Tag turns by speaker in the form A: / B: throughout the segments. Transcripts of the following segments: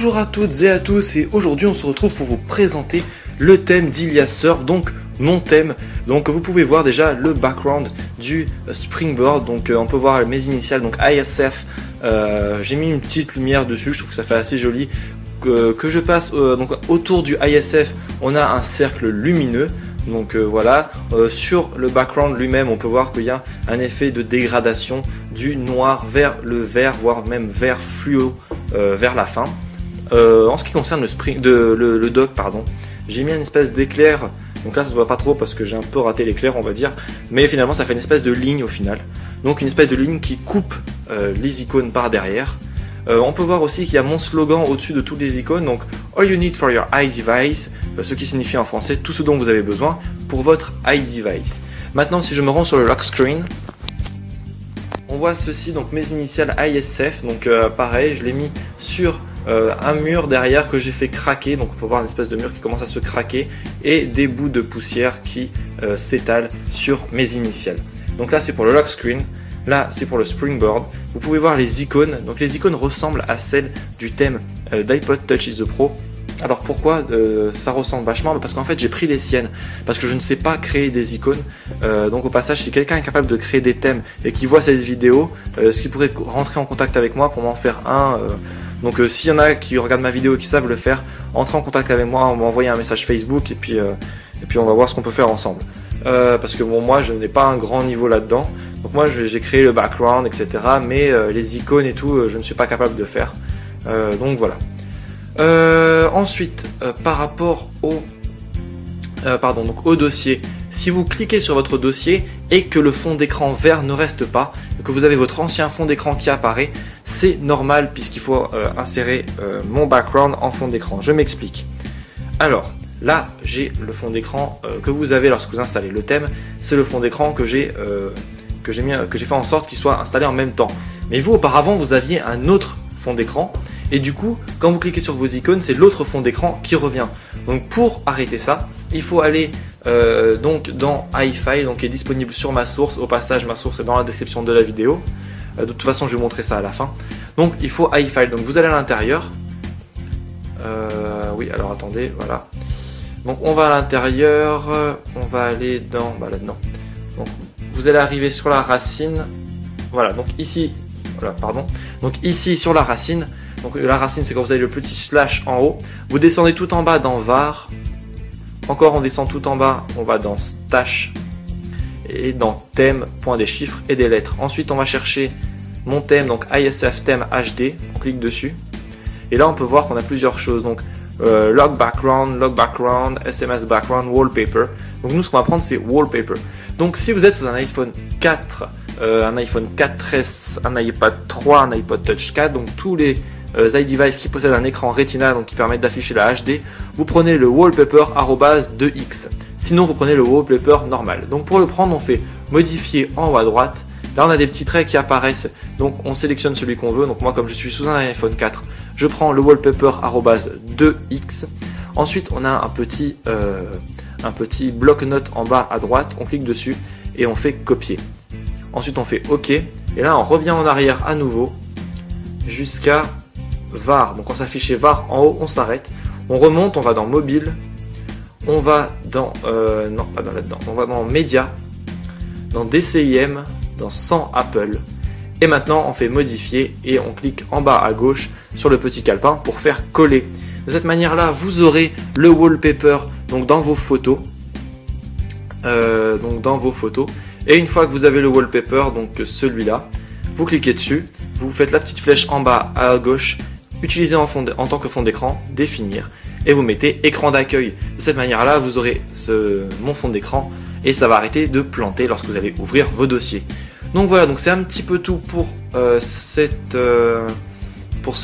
A: Bonjour à toutes et à tous, et aujourd'hui on se retrouve pour vous présenter le thème d'Ilias Surf, donc mon thème. Donc vous pouvez voir déjà le background du Springboard, donc on peut voir mes initiales, donc ISF. J'ai mis une petite lumière dessus, je trouve que ça fait assez joli. Que je passe donc autour du ISF, on a un cercle lumineux. Donc voilà, sur le background lui-même, on peut voir qu'il y a un effet de dégradation du noir vers le vert, voire même vert fluo vers la fin. En ce qui concerne le dock, pardon, j'ai mis une espèce d'éclair. Donc là ça se voit pas trop parce que j'ai un peu raté l'éclair, on va dire, mais finalement ça fait une espèce de ligne au final. Donc une espèce de ligne qui coupe les icônes par derrière. On peut voir aussi qu'il y a mon slogan au-dessus de toutes les icônes, donc All you need for your iDevice, ce qui signifie en français tout ce dont vous avez besoin pour votre iDevice. Maintenant, si je me rends sur le lock screen, on voit ceci, donc mes initiales ISF, donc pareil, je l'ai mis sur un mur derrière que j'ai fait craquer, donc on peut voir une espèce de mur qui commence à se craquer et des bouts de poussière qui s'étalent sur mes initiales. Donc là c'est pour le lock screen. Là, c'est pour le Springboard. Vous pouvez voir les icônes. Donc les icônes ressemblent à celles du thème d'iPod Touch is the Pro. Alors pourquoi ça ressemble vachement? Parce qu'en fait j'ai pris les siennes, parce que je ne sais pas créer des icônes. Donc au passage, si quelqu'un est capable de créer des thèmes et qui voit cette vidéo, ce qui pourrait rentrer en contact avec moi pour m'en faire un. Donc s'il y en a qui regardent ma vidéo et qui savent le faire, entrez en contact avec moi, m'envoyer un message Facebook et puis on va voir ce qu'on peut faire ensemble. Parce que bon, moi je n'ai pas un grand niveau là-dedans. Donc moi j'ai créé le background, etc. Mais les icônes et tout, je ne suis pas capable de faire. Donc voilà. Ensuite, par rapport au dossier, si vous cliquez sur votre dossier et que le fond d'écran vert ne reste pas, et que vous avez votre ancien fond d'écran qui apparaît, c'est normal puisqu'il faut insérer mon background en fond d'écran. Je m'explique. Alors, là, j'ai le fond d'écran que vous avez lorsque vous installez le thème. C'est le fond d'écran que j'ai fait en sorte qu'il soit installé en même temps. Mais vous, auparavant, vous aviez un autre fond d'écran. Et du coup, quand vous cliquez sur vos icônes, c'est l'autre fond d'écran qui revient. Donc pour arrêter ça, il faut aller donc dans iFile, donc qui est disponible sur ma source. Au passage, ma source est dans la description de la vidéo. De toute façon, je vais vous montrer ça à la fin. Donc il faut iFile. Donc vous allez à l'intérieur. Oui, alors attendez, voilà. Donc on va à l'intérieur, on va aller dans là-dedans. Donc vous allez arriver sur la racine. Voilà, donc ici, voilà, pardon. Donc ici sur la racine. Donc la racine, c'est quand vous avez le petit slash en haut. Vous descendez tout en bas dans var. Encore on descend tout en bas, on va dans stash et dans thème, point des chiffres et des lettres. Ensuite on va chercher mon thème, donc ISF thème HD. On clique dessus. Et là on peut voir qu'on a plusieurs choses. Donc log background, SMS background, wallpaper. Donc nous ce qu'on va prendre c'est wallpaper. Donc si vous êtes sur un iPhone 4, un iPhone 4S, un iPad 3, un iPod Touch 4, donc tous les iDevice qui possèdent un écran Retina, donc qui permettent d'afficher la HD, vous prenez le wallpaper @2x. Sinon vous prenez le wallpaper normal. Donc pour le prendre, on fait modifier en haut à droite. Là on a des petits traits qui apparaissent, donc on sélectionne celui qu'on veut. Donc moi comme je suis sous un iPhone 4, je prends le wallpaper @2x. Ensuite on a un petit bloc-notes en bas à droite, on clique dessus et on fait copier. Ensuite on fait OK, et là on revient en arrière à nouveau jusqu'à var. Donc on s'affiche var en haut, on s'arrête, on remonte, on va dans mobile, on va dans non pas dans là-dedans, on va dans média, dans DCIM, dans 100 Apple, et maintenant on fait modifier et on clique en bas à gauche sur le petit calepin pour faire coller. De cette manière là vous aurez le wallpaper donc dans vos photos, et une fois que vous avez le wallpaper, donc celui-là, vous cliquez dessus, vous faites la petite flèche en bas à gauche, utilisez en tant que fond d'écran, définir, et vous mettez écran d'accueil. De cette manière-là, vous aurez mon fond d'écran et ça va arrêter de planter lorsque vous allez ouvrir vos dossiers. Donc voilà, donc c'est un petit peu tout pour ce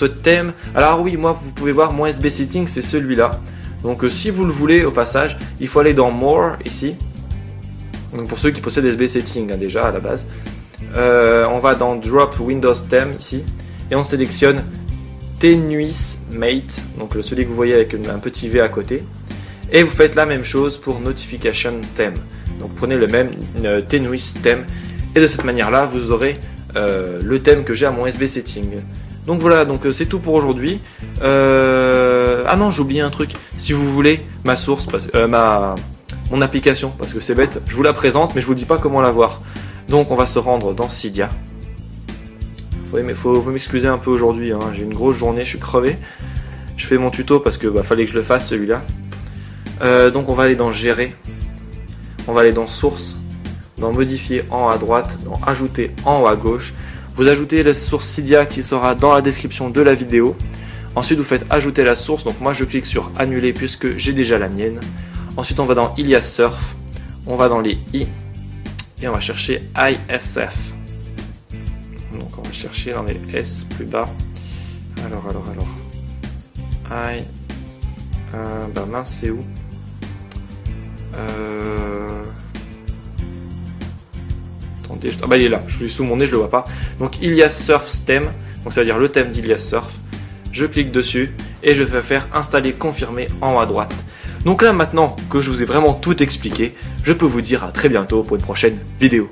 A: thème. Alors oui, moi vous pouvez voir mon SB Setting, c'est celui-là. Donc si vous le voulez au passage, il faut aller dans More ici. Donc pour ceux qui possèdent SB Setting déjà à la base. On va dans Drop Windows Theme ici et on sélectionne Tenuis Mate, donc celui que vous voyez avec un petit V à côté, et vous faites la même chose pour Notification Theme. Donc prenez le même Tenuis Theme et de cette manière là vous aurez le thème que j'ai à mon SB Setting. Donc voilà, donc c'est tout pour aujourd'hui. Ah non, j'ai oublié un truc. Si vous voulez ma source, mon application, parce que c'est bête, je vous la présente, mais je vous dis pas comment la voir. Donc on va se rendre dans Cydia. Faut m'excuser un peu aujourd'hui, hein. J'ai une grosse journée, je suis crevé. Je fais mon tuto parce que fallait que je le fasse celui-là. Donc on va aller dans Gérer. On va aller dans Source, dans Modifier en haut à droite, dans Ajouter en haut à gauche. Vous ajoutez la source Cydia qui sera dans la description de la vidéo. Ensuite vous faites ajouter la source, donc moi je clique sur annuler puisque j'ai déjà la mienne. Ensuite on va dans Ilias Surf, on va dans les I et on va chercher ISF. Donc on va chercher dans les S plus bas. Alors. Mince, c'est où? Attendez, il est là, je suis sous mon nez, je le vois pas. Donc Ilias Surf Stem, donc ça veut dire le thème d'Ilias Surf. Je clique dessus et je vais faire installer confirmer en haut à droite. Donc là maintenant que je vous ai vraiment tout expliqué, je peux vous dire à très bientôt pour une prochaine vidéo.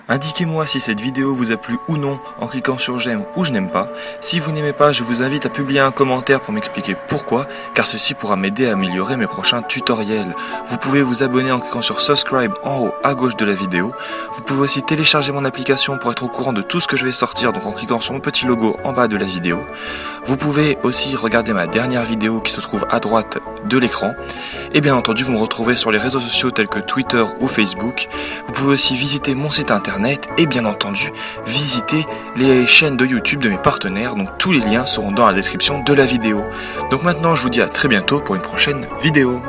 B: Indiquez-moi si cette vidéo vous a plu ou non en cliquant sur j'aime ou je n'aime pas. Si vous n'aimez pas, je vous invite à publier un commentaire pour m'expliquer pourquoi, car ceci pourra m'aider à améliorer mes prochains tutoriels. Vous pouvez vous abonner en cliquant sur subscribe en haut à gauche de la vidéo. Vous pouvez aussi télécharger mon application pour être au courant de tout ce que je vais sortir, donc en cliquant sur mon petit logo en bas de la vidéo. Vous pouvez aussi regarder ma dernière vidéo qui se trouve à droite de l'écran. Et bien entendu, vous me retrouvez sur les réseaux sociaux tels que Twitter ou Facebook. Vous pouvez aussi visiter mon site internet et bien entendu visiter les chaînes de YouTube de mes partenaires. Donc tous les liens seront dans la description de la vidéo. Donc maintenant, je vous dis à très bientôt pour une prochaine vidéo.